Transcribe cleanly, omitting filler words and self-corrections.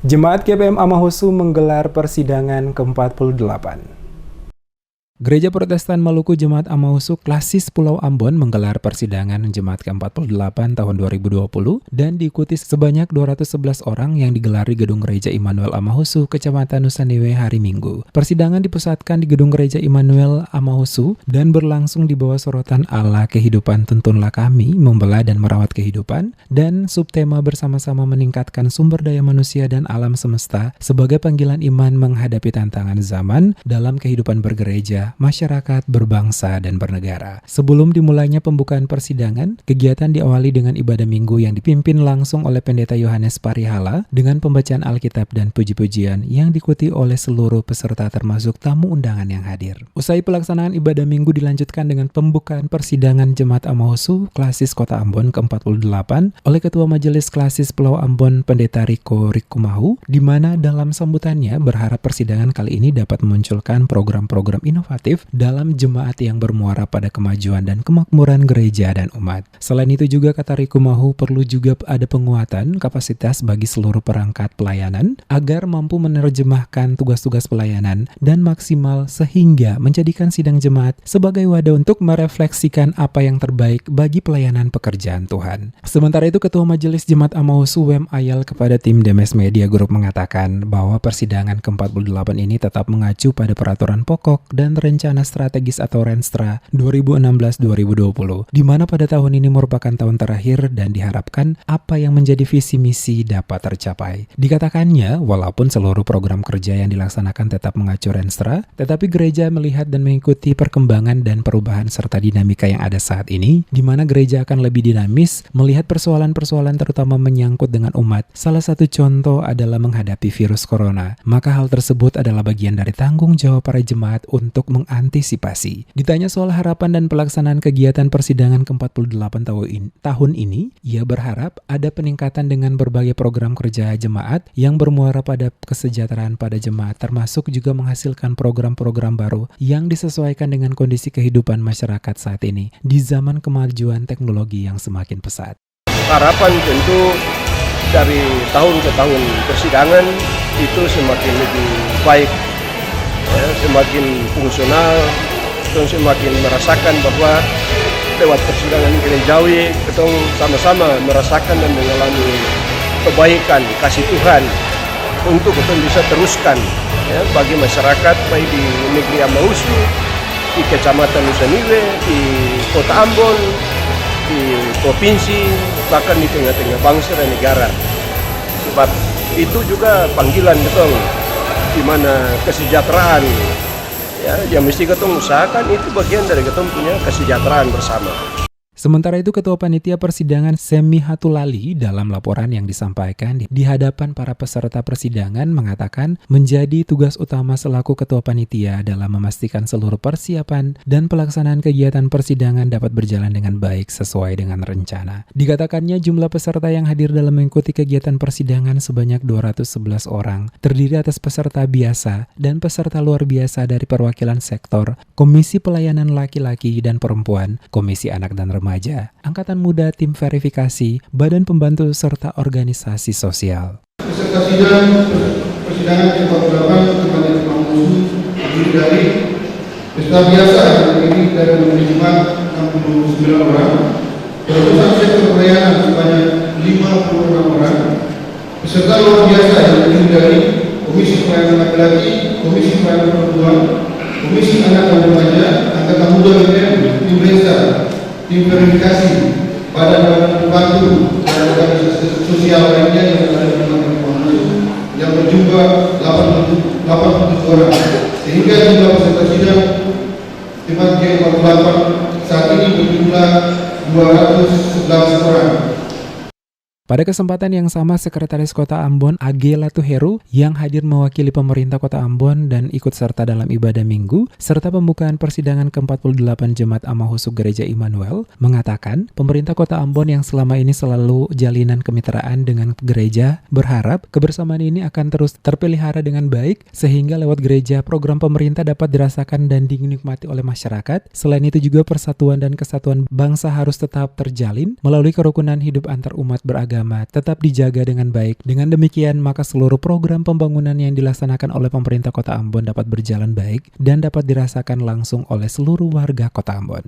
Jemaat GPM Amahusu menggelar persidangan ke-48. Gereja Protestan Maluku Jemaat Amahusu Klasis Pulau Ambon menggelar persidangan Jemaat ke-48 tahun 2020 dan diikuti sebanyak 211 orang yang digelar di Gedung Gereja Immanuel Amahusu, Kecamatan Nusanewe hari Minggu. Persidangan dipusatkan di Gedung Gereja Immanuel Amahusu dan berlangsung di bawah sorotan Allah Kehidupan Tuntunlah Kami, Membela dan Merawat Kehidupan, dan subtema bersama-sama meningkatkan sumber daya manusia dan alam semesta sebagai panggilan iman menghadapi tantangan zaman dalam kehidupan bergereja, masyarakat, berbangsa, dan bernegara. Sebelum dimulainya pembukaan persidangan, kegiatan diawali dengan ibadah minggu yang dipimpin langsung oleh Pendeta Yohanes Parihala dengan pembacaan Alkitab dan puji-pujian yang diikuti oleh seluruh peserta termasuk tamu undangan yang hadir. Usai pelaksanaan ibadah minggu dilanjutkan dengan pembukaan persidangan Jemaat Amahusu Klasis Kota Ambon ke-48 oleh Ketua Majelis Klasis Pulau Ambon Pendeta Riko Rikumahu, di mana dalam sambutannya berharap persidangan kali ini dapat memunculkan program-program inovatif dalam jemaat yang bermuara pada kemajuan dan kemakmuran gereja dan umat. Selain itu juga, kata Rikumahu, perlu juga ada penguatan kapasitas bagi seluruh perangkat pelayanan agar mampu menerjemahkan tugas-tugas pelayanan dan maksimal sehingga menjadikan sidang jemaat sebagai wadah untuk merefleksikan apa yang terbaik bagi pelayanan pekerjaan Tuhan. Sementara itu, Ketua Majelis Jemaat Amahusu Wem Ayal kepada tim Demes Media Group mengatakan bahwa persidangan ke-48 ini tetap mengacu pada peraturan pokok dan rencana strategis atau Renstra 2016-2020, di mana pada tahun ini merupakan tahun terakhir dan diharapkan apa yang menjadi visi misi dapat tercapai. Dikatakannya, walaupun seluruh program kerja yang dilaksanakan tetap mengacu Renstra, tetapi gereja melihat dan mengikuti perkembangan dan perubahan serta dinamika yang ada saat ini, di mana gereja akan lebih dinamis melihat persoalan-persoalan terutama menyangkut dengan umat. Salah satu contoh adalah menghadapi virus corona. Maka hal tersebut adalah bagian dari tanggung jawab para jemaat untuk mengantisipasi. Ditanya soal harapan dan pelaksanaan kegiatan persidangan ke-48 tahun ini, ia berharap ada peningkatan dengan berbagai program kerja jemaat yang bermuara pada kesejahteraan pada jemaat, termasuk juga menghasilkan program-program baru yang disesuaikan dengan kondisi kehidupan masyarakat saat ini di zaman kemajuan teknologi yang semakin pesat. Harapan tentu dari tahun ke tahun persidangan itu semakin lebih baik, semakin fungsional, dan semakin merasakan bahwa lewat persidangan gerejawi kita sama-sama merasakan dan mengalami kebaikan kasih Tuhan untuk kita bisa teruskan bagi masyarakat baik di negeri Amahusu, di Kecamatan Nusanewe, di Kota Ambon, di provinsi, bahkan di tengah-tengah bangsa dan negara. Sebab itu juga panggilan betul, di mana kesejahteraan yang mesti kita usahakan itu bagian dari kita punya kesejahteraan bersama. Sementara itu, Ketua Panitia Persidangan Semi Hatulali dalam laporan yang disampaikan di hadapan para peserta persidangan mengatakan menjadi tugas utama selaku Ketua Panitia dalam memastikan seluruh persiapan dan pelaksanaan kegiatan persidangan dapat berjalan dengan baik sesuai dengan rencana. Dikatakannya jumlah peserta yang hadir dalam mengikuti kegiatan persidangan sebanyak 211 orang, terdiri atas peserta biasa dan peserta luar biasa dari perwakilan sektor, Komisi Pelayanan Laki-laki dan Perempuan, Komisi Anak dan Remaja, Angkatan Muda, Tim Verifikasi, Badan Pembantu, serta organisasi sosial. Peserta persidangan ke-48 Kabupaten Amahusu terdiri dari peserta biasa yang terdiri dari jemaat 69 orang, perusahaan sektor pelayanan sebanyak 56 orang, peserta luar biasa yang terdiri dari Komisi Pelayanan Laki-laki, Komisi Pelayanan Perempuan, Komisi Anak dan Remaja, Angkatan Muda, Tim Renstra, Tim Verifikasi, Badan Pembantu dan organisasi sosial lainnya yang ada di Kabupaten Amahusu yang berjumlah 87 orang, sehingga jumlah peserta sidang Jemaat G48 saat ini berjumlah 211 orang. Pada kesempatan yang sama, Sekretaris Kota Ambon Age Latuheru yang hadir mewakili pemerintah Kota Ambon dan ikut serta dalam ibadah minggu serta pembukaan persidangan ke-48 Jemaat Amahusu Gereja Immanuel mengatakan pemerintah Kota Ambon yang selama ini selalu jalinan kemitraan dengan gereja berharap kebersamaan ini akan terus terpelihara dengan baik sehingga lewat gereja program pemerintah dapat dirasakan dan dinikmati oleh masyarakat. Selain itu juga persatuan dan kesatuan bangsa harus tetap terjalin melalui kerukunan hidup antar umat beragama agama tetap dijaga dengan baik. Dengan demikian, maka seluruh program pembangunan yang dilaksanakan oleh pemerintah Kota Ambon dapat berjalan baik dan dapat dirasakan langsung oleh seluruh warga Kota Ambon.